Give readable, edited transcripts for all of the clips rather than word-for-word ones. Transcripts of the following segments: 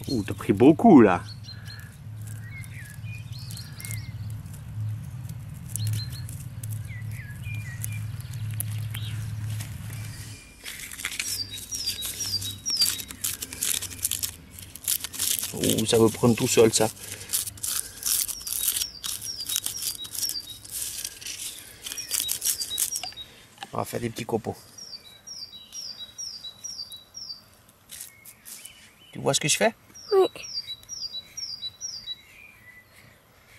Ouh, t'as pris beaucoup là. Ouh, ça veut prendre tout seul ça. On va faire des petits copeaux. Tu vois ce que je fais? Oui.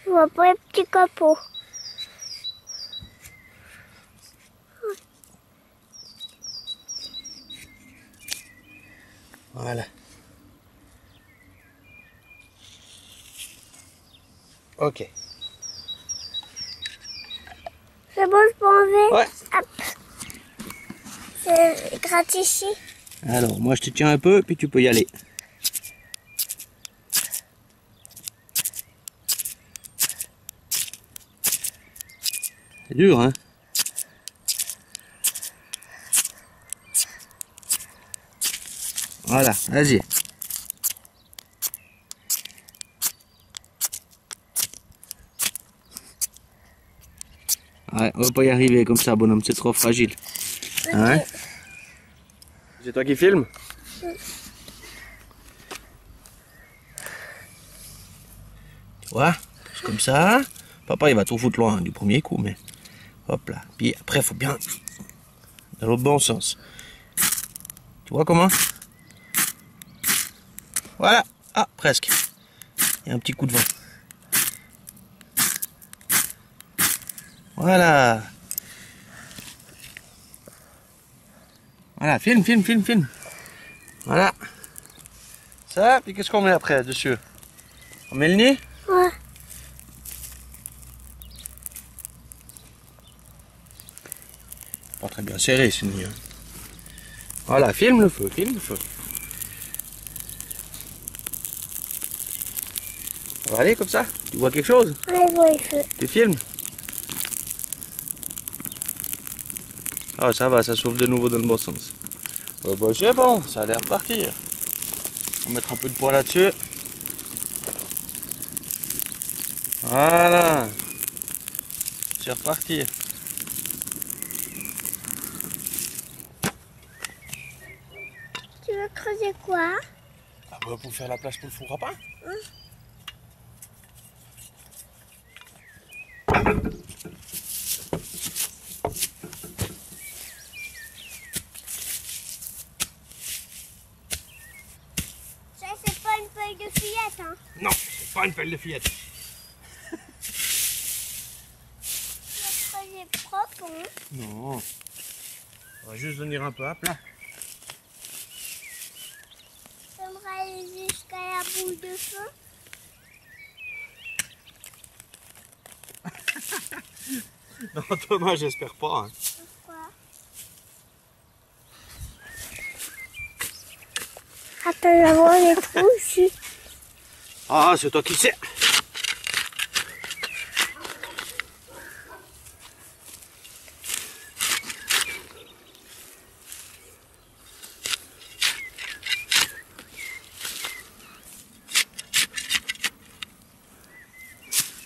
Je vois pas les petits copeaux. Voilà. Ok. C'est bon, je peux enlever? Ouais. Hop. Je gratte ici. Alors, moi je te tiens un peu, puis tu peux y aller. C'est dur, hein? Voilà, vas-y. Ouais, on va pas y arriver comme ça, bonhomme, c'est trop fragile. Ok. Hein? C'est toi qui filmes? Tu vois? C'est comme ça. Papa, il va tout foutre loin du premier coup, mais... Hop là. Puis après, il faut bien... dans l'autre bon sens. Tu vois comment? Voilà. Ah, presque. Il y a un petit coup de vent. Voilà. Voilà, filme, filme, filme, filme. Voilà. Ça, puis qu'est-ce qu'on met après dessus? On met le nez? Ouais. Pas très bien serré ce nid. Hein. Voilà, filme le feu, filme le feu. Ça va aller comme ça? Tu vois quelque chose? Ouais, je vois le feu. Tu filmes? Ah, ça va, ça s'ouvre de nouveau dans le bon sens. Bah, c'est bon, ça a l'air de partir. On va mettre un peu de poids là-dessus. Voilà. C'est reparti. Tu veux creuser quoi? Ah bah, pour faire la place pour le four à pain. Ça, c'est pas une feuille de fillette, hein? Non, c'est pas une pelle de fillette. Tu vas creuser propre, hein? Non. On va juste venir un peu à plat. J'aimerais aller jusqu'à la boule de feu. Non, Thomas, j'espère pas. Hein. Pourquoi? Attends, j'avais les trous ici. Ah, c'est toi qui sais.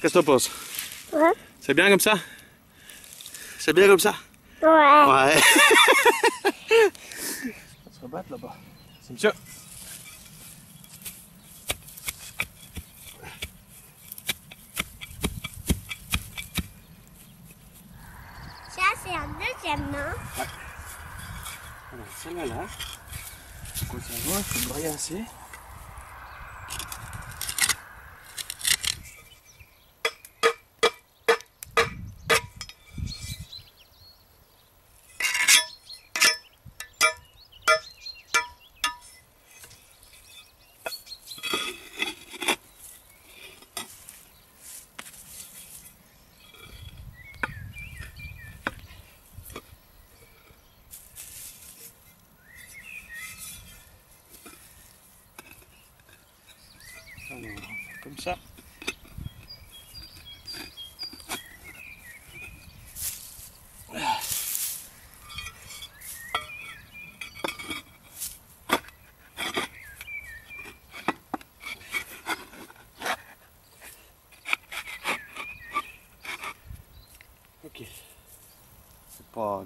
Qu'est-ce que t'en penses? Ouais. C'est bien comme ça? C'est bien comme ça? Ouais. Ouais. On va se rebattre là-bas. C'est monsieur. Ça, c'est un deuxième, non? Alors, celle-là, là. Quand ça va, il faut brasser. Alors, comme ça.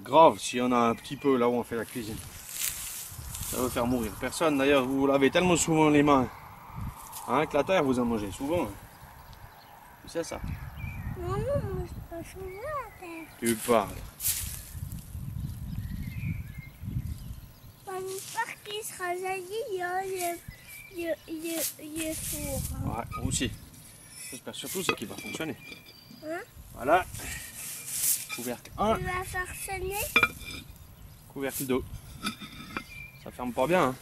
grave s'il y en a un petit peu là où on fait la cuisine. Ça va faire mourir personne. D'ailleurs, vous vous lavez tellement souvent les mains, hein, que la terre vous en mangez souvent. C'est ça. Non, non, moi je pas souvent la terre. Tu parles. Quand une partie sera jaillie, il y a le four. Hein. Ouais, moi aussi. J'espère surtout c'est qu'il va fonctionner. Hein? Voilà. Couvercle 1. Tu vas faire sonner? Couvercle 2. Ça ferme pas bien. Hein.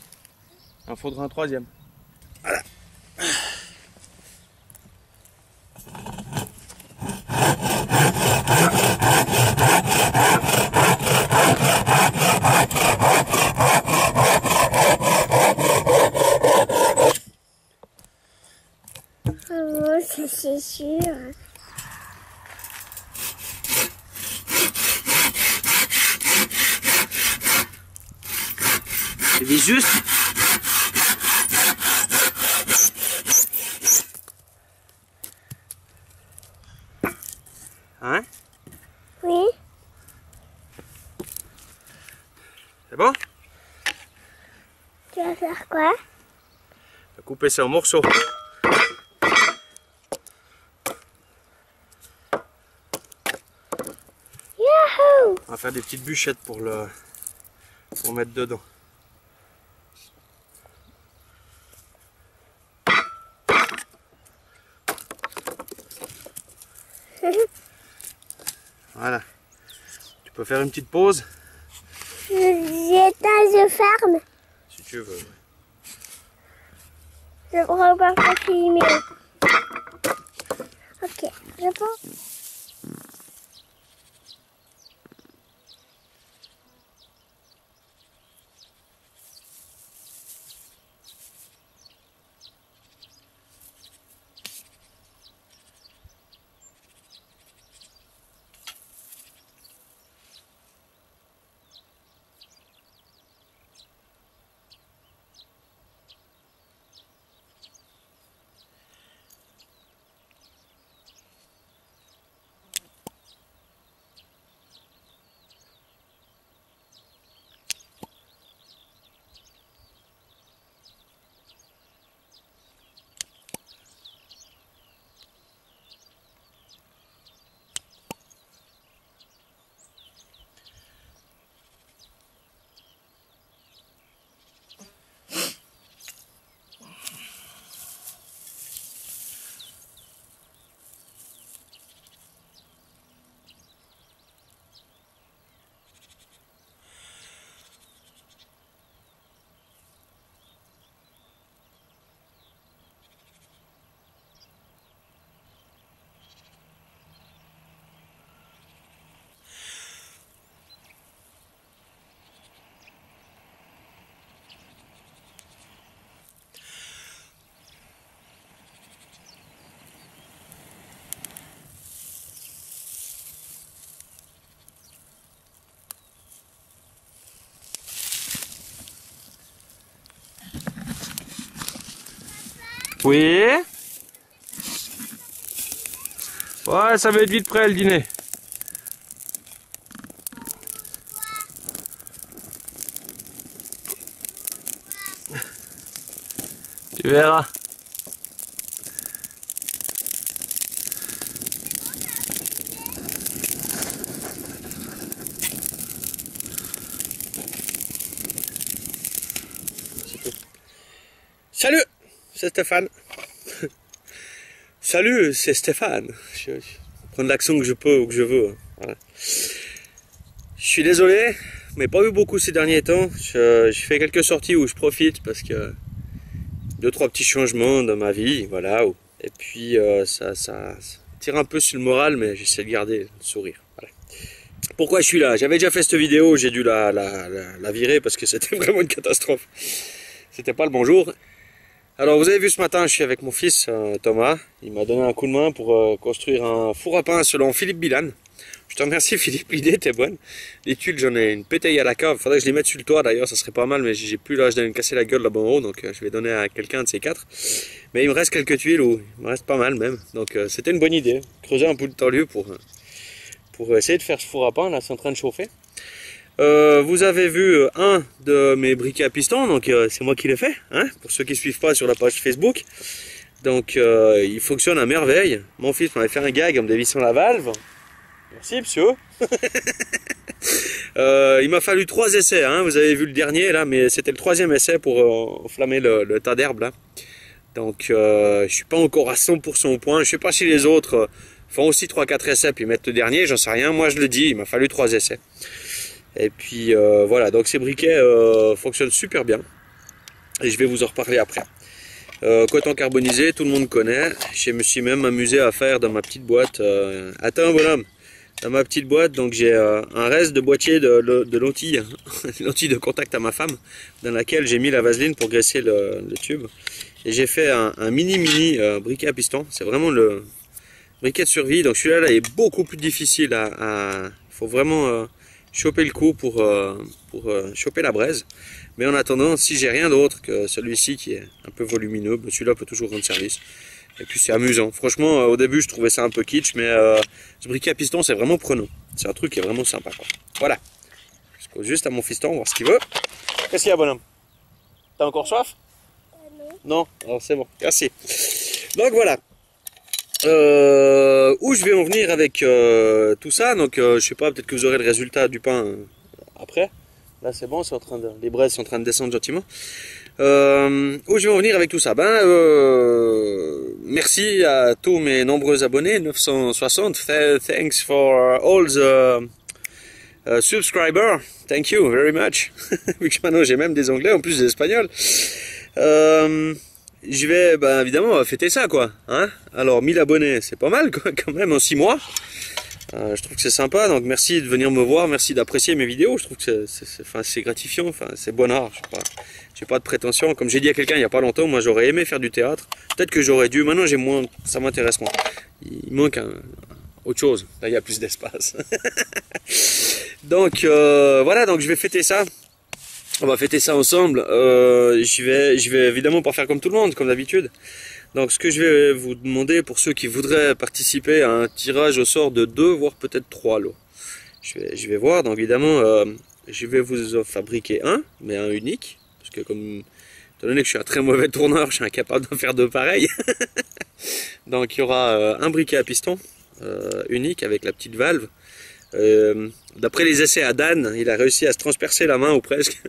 Il en faudra un troisième. Voilà. Oh, ça c'est sûr. Tu vis juste. Hein? Oui. C'est bon? Tu vas faire quoi? Je vais couper ça en morceaux. Yahoo! On va faire des petites bûchettes pour mettre dedans. Voilà. Tu peux faire une petite pause J'éteins, je ferme. si tu veux. Je pourrais pas filmer. Ok, je pense. Oui. Ouais, ça va être vite prêt le dîner. Tu verras. Salut, c'est Stéphane. Salut, c'est Stéphane. Je prends l'accent que je peux ou que je veux. Voilà. Je suis désolé, mais pas eu beaucoup ces derniers temps. Je fais quelques sorties où je profite parce que 2-3 petits changements dans ma vie, voilà. Et puis ça tire un peu sur le moral, mais j'essaie de garder le sourire. Voilà. Pourquoi je suis là? J'avais déjà fait cette vidéo, j'ai dû la virer parce que c'était vraiment une catastrophe. C'était pas le bon jour. Alors vous avez vu ce matin, je suis avec mon fils Thomas. Il m'a donné un coup de main pour construire un four à pain selon Philippe Bilan. Je te remercie Philippe, l'idée était bonne. Les tuiles, j'en ai une pétaille à la cave. Faudrait que je les mette sur le toit d'ailleurs, ça serait pas mal, mais j'ai plus l'âge d'aller me casser la gueule là-bas en haut, donc je vais donner à quelqu'un de ces quatre. Mais il me reste quelques tuiles, ou il me reste pas mal même. Donc c'était une bonne idée. Creuser un bout de temps lieu pour essayer de faire ce four à pain, là c'est en train de chauffer. Vous avez vu un de mes briquets à piston, donc c'est moi qui l'ai fait, hein, pour ceux qui ne suivent pas sur la page Facebook. Donc il fonctionne à merveille. Mon fils m'avait fait un gag en me dévissant la valve. Merci monsieur. Il m'a fallu 3 essais, hein. Vous avez vu le dernier là, mais c'était le 3e essai pour enflammer le tas d'herbe là. Donc je suis pas encore à 100% au point. Je sais pas si les autres font aussi 3-4 essais puis mettent le dernier, j'en sais rien. Moi je le dis, il m'a fallu 3 essais. Et puis voilà, donc ces briquets fonctionnent super bien. Et je vais vous en reparler après. Coton carbonisé, tout le monde connaît. Je me suis même amusé à faire dans ma petite boîte. Attends bonhomme. Dans ma petite boîte, donc j'ai un reste de boîtier de lentilles, lentilles de contact à ma femme, dans laquelle j'ai mis la vaseline pour graisser le tube. Et j'ai fait un mini briquet à piston. C'est vraiment le briquet de survie. Donc celui-là là, est beaucoup plus difficile il faut vraiment choper le coup pour choper la braise. Mais en attendant, si j'ai rien d'autre que celui-ci qui est un peu volumineux, celui-là peut toujours rendre service. Et puis c'est amusant. Franchement, au début, je trouvais ça un peu kitsch, mais ce briquet à piston, c'est vraiment prenant. C'est un truc qui est vraiment sympa, quoi. Voilà. Je pose juste à mon fiston, voir ce qu'il veut. Qu'est-ce qu'il y a, bonhomme? T'as encore soif? Non. Alors c'est bon. Merci. Donc voilà. Où je vais en venir avec tout ça. Donc je sais pas, peut-être que vous aurez le résultat du pain après. Là c'est bon, les braises sont en train de descendre gentiment. Où je vais en venir avec tout ça? Merci à tous mes nombreux abonnés, 960. Thanks for all the subscribers. Thank you very much. Vu que maintenant j'ai même des anglais en plus des espagnols. Je vais évidemment fêter ça quoi. Hein, alors 1000 abonnés, c'est pas mal quoi, quand même en 6 mois. Je trouve que c'est sympa, donc merci de venir me voir, merci d'apprécier mes vidéos. Je trouve que c'est gratifiant, c'est bon art. J'ai pas de prétention. Comme j'ai dit à quelqu'un il y a pas longtemps, moi j'aurais aimé faire du théâtre. Peut-être que j'aurais dû. Maintenant j'ai moins, ça m'intéresse moins. Il manque autre chose. Là il y a plus d'espace. Donc voilà, donc je vais fêter ça. On va fêter ça ensemble. Je vais évidemment pas faire comme tout le monde, comme d'habitude. Donc ce que je vais vous demander pour ceux qui voudraient participer à un tirage au sort de 2 voire peut-être 3 lots. Je vais voir, donc évidemment je vais vous en fabriquer un, mais un unique, parce que comme étant donné que je suis un très mauvais tourneur, je suis incapable d'en faire 2 pareils. Donc il y aura un briquet à piston unique avec la petite valve. D'après les essais à Dan, il a réussi à se transpercer la main ou presque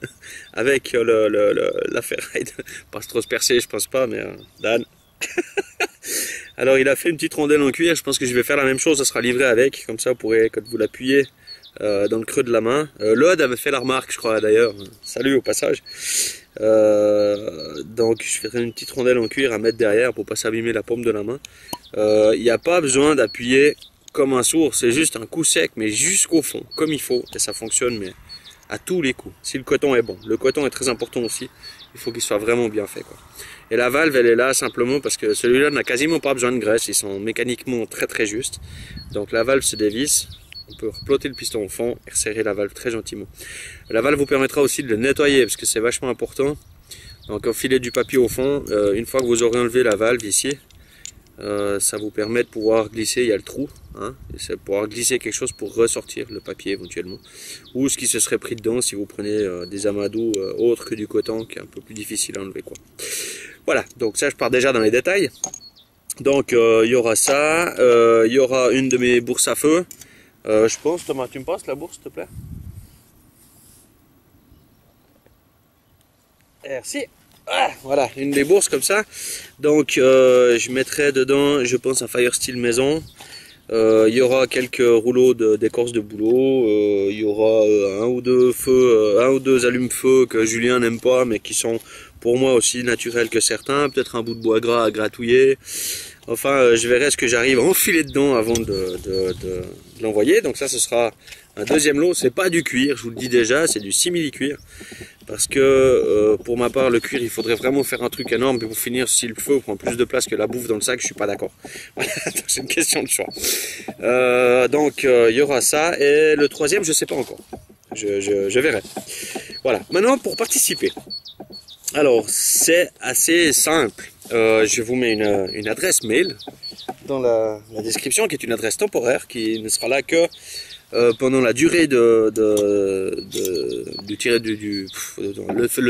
avec la ferraille. Pas se transpercer, je pense pas, mais Dan. Alors il a fait une petite rondelle en cuir, je pense que je vais faire la même chose, ça sera livré avec, comme ça vous pourrez, quand vous l'appuyez dans le creux de la main. Lod avait fait la remarque je crois d'ailleurs, salut au passage. Donc je ferai une petite rondelle en cuir à mettre derrière pour pas s'abîmer la paume de la main. Il n'y a pas besoin d'appuyer comme un sourd, c'est juste un coup sec mais jusqu'au fond, comme il faut, et ça fonctionne mais à tous les coups, si le coton est bon. Le coton est très important aussi, il faut qu'il soit vraiment bien fait quoi. Et la valve elle est là simplement parce que celui-là n'a quasiment pas besoin de graisse, ils sont mécaniquement très justes. Donc la valve se dévisse, on peut reploter le piston au fond et resserrer la valve très gentiment. La valve vous permettra aussi de le nettoyer parce que c'est vachement important. Donc enfilez du papier au fond, une fois que vous aurez enlevé la valve ici, ça vous permet de pouvoir glisser, il y a le trou, hein, c'est pouvoir glisser quelque chose pour ressortir le papier éventuellement. Ou ce qui se serait pris dedans si vous prenez des amadous autres que du coton qui est un peu plus difficile à enlever quoi. Voilà, donc ça je pars déjà dans les détails. Donc il y aura ça, il y aura une de mes bourses à feu. Je pense, Thomas, tu me passes la bourse s'il te plaît? Merci. Ah, voilà, une des bourses comme ça. Donc je mettrai dedans, je pense, un Firesteel maison. Il y aura quelques rouleaux d'écorce de bouleau. Il y aura un ou deux allume-feu que Julien n'aime pas, mais qui sont pour moi aussi naturels que certains. Peut-être un bout de bois gras à gratouiller. Enfin, je verrai ce que j'arrive à enfiler dedans avant de l'envoyer. Donc ça, ce sera un deuxième lot. C'est pas du cuir, je vous le dis déjà, c'est du simili-cuir. Parce que pour ma part, le cuir, il faudrait vraiment faire un truc énorme. Et pour finir, si le feu prend plus de place que la bouffe dans le sac, je suis pas d'accord. Voilà, c'est une question de choix. Donc il y aura ça. Et le troisième, je sais pas encore. Je verrai. Voilà. Maintenant, pour participer. Alors, c'est assez simple. Je vous mets une adresse mail dans la description, qui est une adresse temporaire, qui ne sera là que pendant la durée le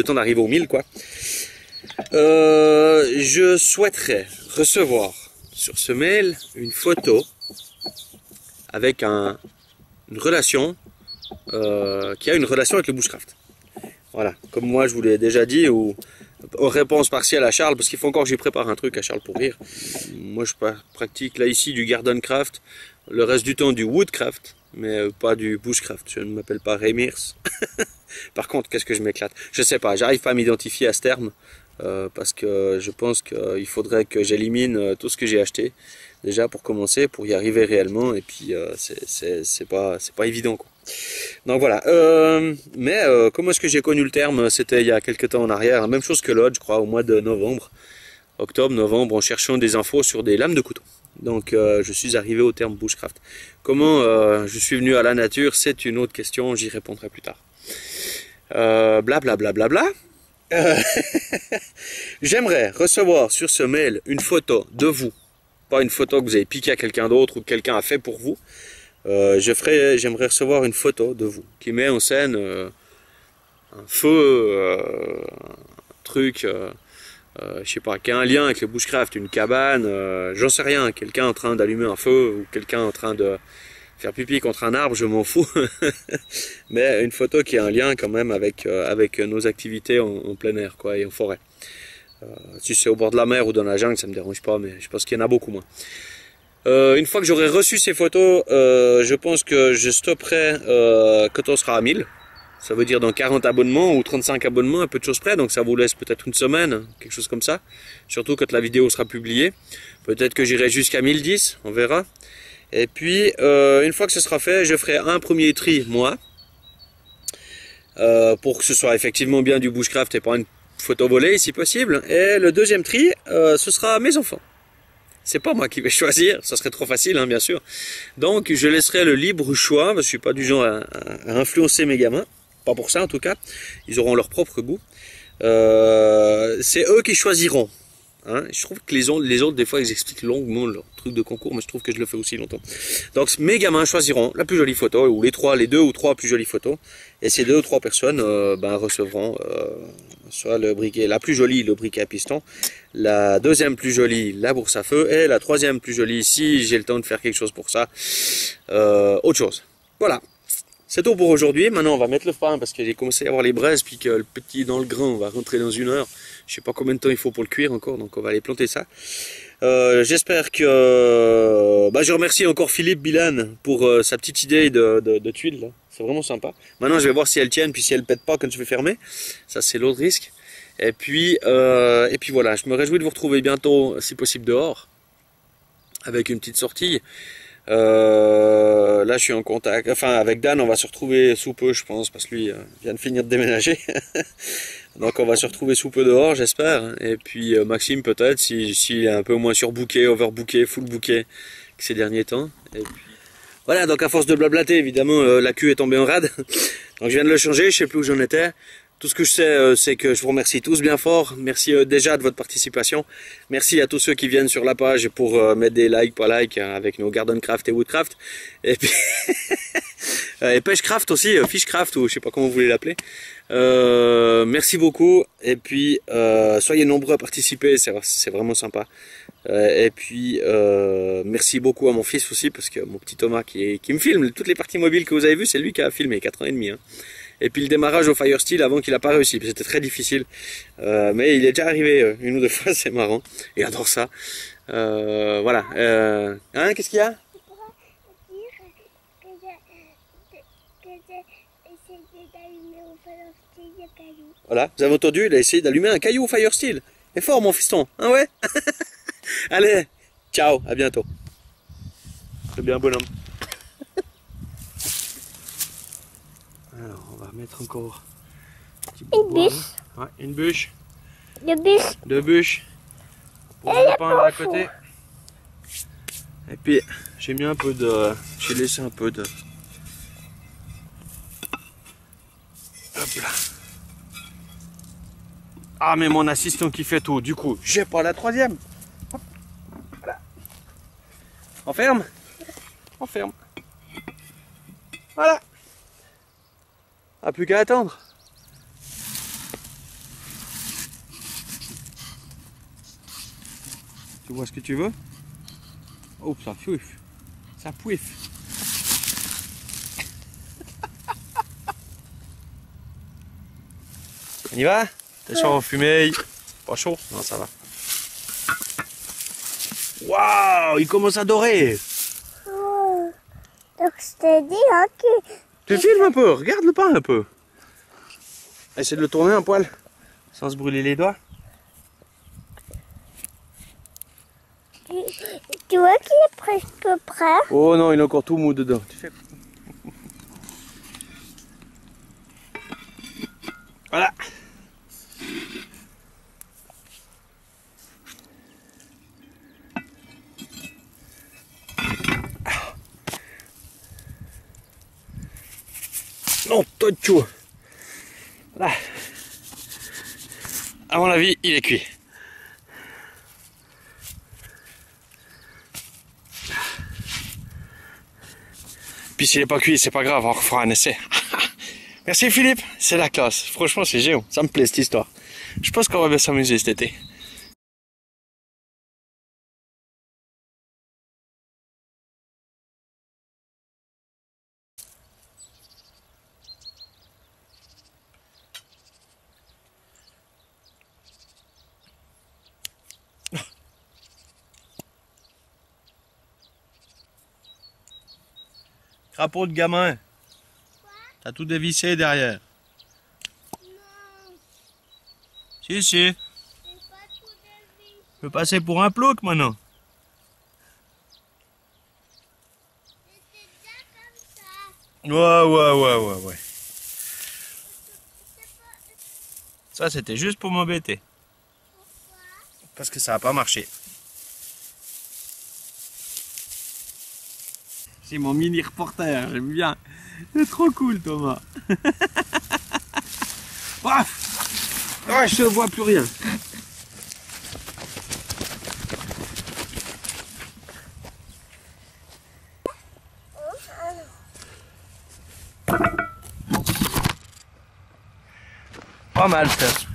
temps d'arriver au 1000 quoi. Je souhaiterais recevoir sur ce mail une photo avec une relation qui a une relation avec le bushcraft. Voilà, comme moi je vous l'ai déjà dit, ou réponse partielle à Charles, parce qu'il faut encore que j'y prépare un truc à Charles pour rire. Moi je pratique là ici du garden craft, le reste du temps du woodcraft, mais pas du bushcraft. Je ne m'appelle pas Remirs. Par contre, qu'est-ce que je m'éclate. Je sais pas, j'arrive pas à m'identifier à ce terme, parce que je pense qu'il faudrait que j'élimine tout ce que j'ai acheté, déjà pour commencer, pour y arriver réellement, et puis c'est pas évident quoi. Donc voilà, mais comment est-ce que j'ai connu le terme? C'était il y a quelques temps en arrière, la même chose que l'autre, je crois, au mois de novembre, octobre, novembre, en cherchant des infos sur des lames de couteau. Donc je suis arrivé au terme bushcraft. Comment je suis venu à la nature, c'est une autre question, j'y répondrai plus tard. Blablabla. J'aimerais recevoir sur ce mail une photo de vous, pas une photo que vous avez piqué à quelqu'un d'autre ou que quelqu'un a fait pour vous. J'aimerais recevoir une photo de vous qui met en scène un feu, un truc, je sais pas, qui a un lien avec le bushcraft, une cabane, j'en sais rien, quelqu'un en train d'allumer un feu ou quelqu'un en train de faire pipi contre un arbre, je m'en fous. Mais une photo qui a un lien quand même avec nos activités en plein air quoi, et en forêt. Si c'est au bord de la mer ou dans la jungle, ça me dérange pas, mais je pense qu'il y en a beaucoup moins. Une fois que j'aurai reçu ces photos, je pense que je stopperai quand on sera à 1000. Ça veut dire dans 40 abonnements ou 35 abonnements, un peu de choses près. Donc ça vous laisse peut-être une semaine, quelque chose comme ça. Surtout quand la vidéo sera publiée. Peut-être que j'irai jusqu'à 1010, on verra. Et puis, une fois que ce sera fait, je ferai un premier tri, moi. Pour que ce soit effectivement bien du bushcraft et pas une photo volée, si possible. Et le deuxième tri, ce sera mes enfants. C'est pas moi qui vais choisir, ça serait trop facile, hein, bien sûr. Donc, je laisserai le libre choix. Je suis pas du genre à influencer mes gamins. Pas pour ça, en tout cas. Ils auront leur propre goût. C'est eux qui choisiront. Hein. Je trouve que les autres, des fois, ils expliquent longuement leur truc de concours, mais je trouve que je le fais aussi longtemps. Donc, mes gamins choisiront la plus jolie photo, ou les 2 ou 3 plus jolies photos. Et ces 2 ou 3 personnes recevront soit le briquet, la plus jolie, le briquet à piston, la deuxième plus jolie, la bourse à feu, et la troisième plus jolie, si j'ai le temps de faire quelque chose pour ça, autre chose. Voilà. C'est tout pour aujourd'hui. Maintenant, on va mettre le frein parce que j'ai commencé à avoir les braises, puis que le petit dans le grain va rentrer dans 1 heure. Je sais pas combien de temps il faut pour le cuire encore, donc on va aller planter ça. J'espère que... je remercie encore Philippe Bilan pour sa petite idée de tuiles. C'est vraiment sympa. Maintenant, je vais voir si elles tiennent, puis si elles pètent pas quand je vais fermer. Ça, c'est l'autre risque. Et puis voilà, je me réjouis de vous retrouver bientôt, si possible, dehors, avec une petite sortie. Là je suis en contact, enfin avec Dan on va se retrouver sous peu je pense, parce que lui vient de finir de déménager. Donc on va se retrouver sous peu dehors j'espère, et puis Maxime peut-être s'il est un peu moins surbooké, overbooké, full booké que ces derniers temps. Et puis voilà, donc à force de blablater évidemment la queue est tombée en rade. Donc je viens de le changer, je sais plus où j'en étais. Tout ce que je sais, c'est que je vous remercie tous bien fort. Merci déjà de votre participation. Merci à tous ceux qui viennent sur la page pour mettre des likes, pas likes, avec nos garden craft et woodcraft. Et puis, et pêchecraft aussi, fishcraft, ou je sais pas comment vous voulez l'appeler. Merci beaucoup. Et puis, soyez nombreux à participer, c'est vraiment sympa. Et puis, merci beaucoup à mon fils aussi, parce que mon petit Thomas qui me filme, toutes les parties mobiles que vous avez vues, c'est lui qui a filmé, 4 ans et demi. Hein. Et puis le démarrage au Firesteel avant qu'il n'a pas réussi, c'était très difficile. Mais il est déjà arrivé 1 ou 2 fois, c'est marrant. Il adore ça. Voilà. Hein, qu'est-ce qu'il y a? Voilà, vous avez entendu, il a essayé d'allumer un caillou au Firesteel. C'est fort mon fiston, hein ouais. Allez, ciao, à bientôt. C'est bien bonhomme. Alors, on va mettre encore un petit bout de bois. Ouais, une bûche. 2 bûches. 2 bûches. Pour le pain là à côté. Et puis, j'ai mis un peu de... J'ai laissé un peu de... Hop là. Ah, mais mon assistant qui fait tout. Du coup, j'ai pas la 3e. Hop. Voilà. On ferme. On ferme. Voilà. Ah, plus qu'à attendre. Tu vois ce que tu veux? Oh, ça pouif. Ça pouif. On y va? Attention aux fumées. Pas chaud? Non, ça va. Waouh, il commence à dorer. Oh. Donc je t'ai dit hein, que Tu filmes un peu, regarde le pain un peu. Essaye de le tourner un poil, sans se brûler les doigts. tu vois qu'il est presque prêt. Oh non, il est encore tout mou dedans. Tu fais... Voilà. Non, toi tu vois. Voilà. À mon avis, il est cuit. Puis s'il n'est pas cuit, c'est pas grave, on refera un essai. Merci Philippe, c'est la classe. Franchement, c'est géant. Ça me plaît cette histoire. Je pense qu'on va bien s'amuser cet été. Crapaud de gamin. T'as tout dévissé derrière. Non, Si, si. c'est pas tout dévissé. Je peux passer pour un plouc maintenant. C'était déjà comme ça. Ouais. Ça, c'était juste pour m'embêter. Pourquoi? Parce que ça n'a pas marché. C'est mon mini reporter, j'aime bien. C'est trop cool, Thomas. Paf! Ah, je ne vois plus rien. Pas mal, ça.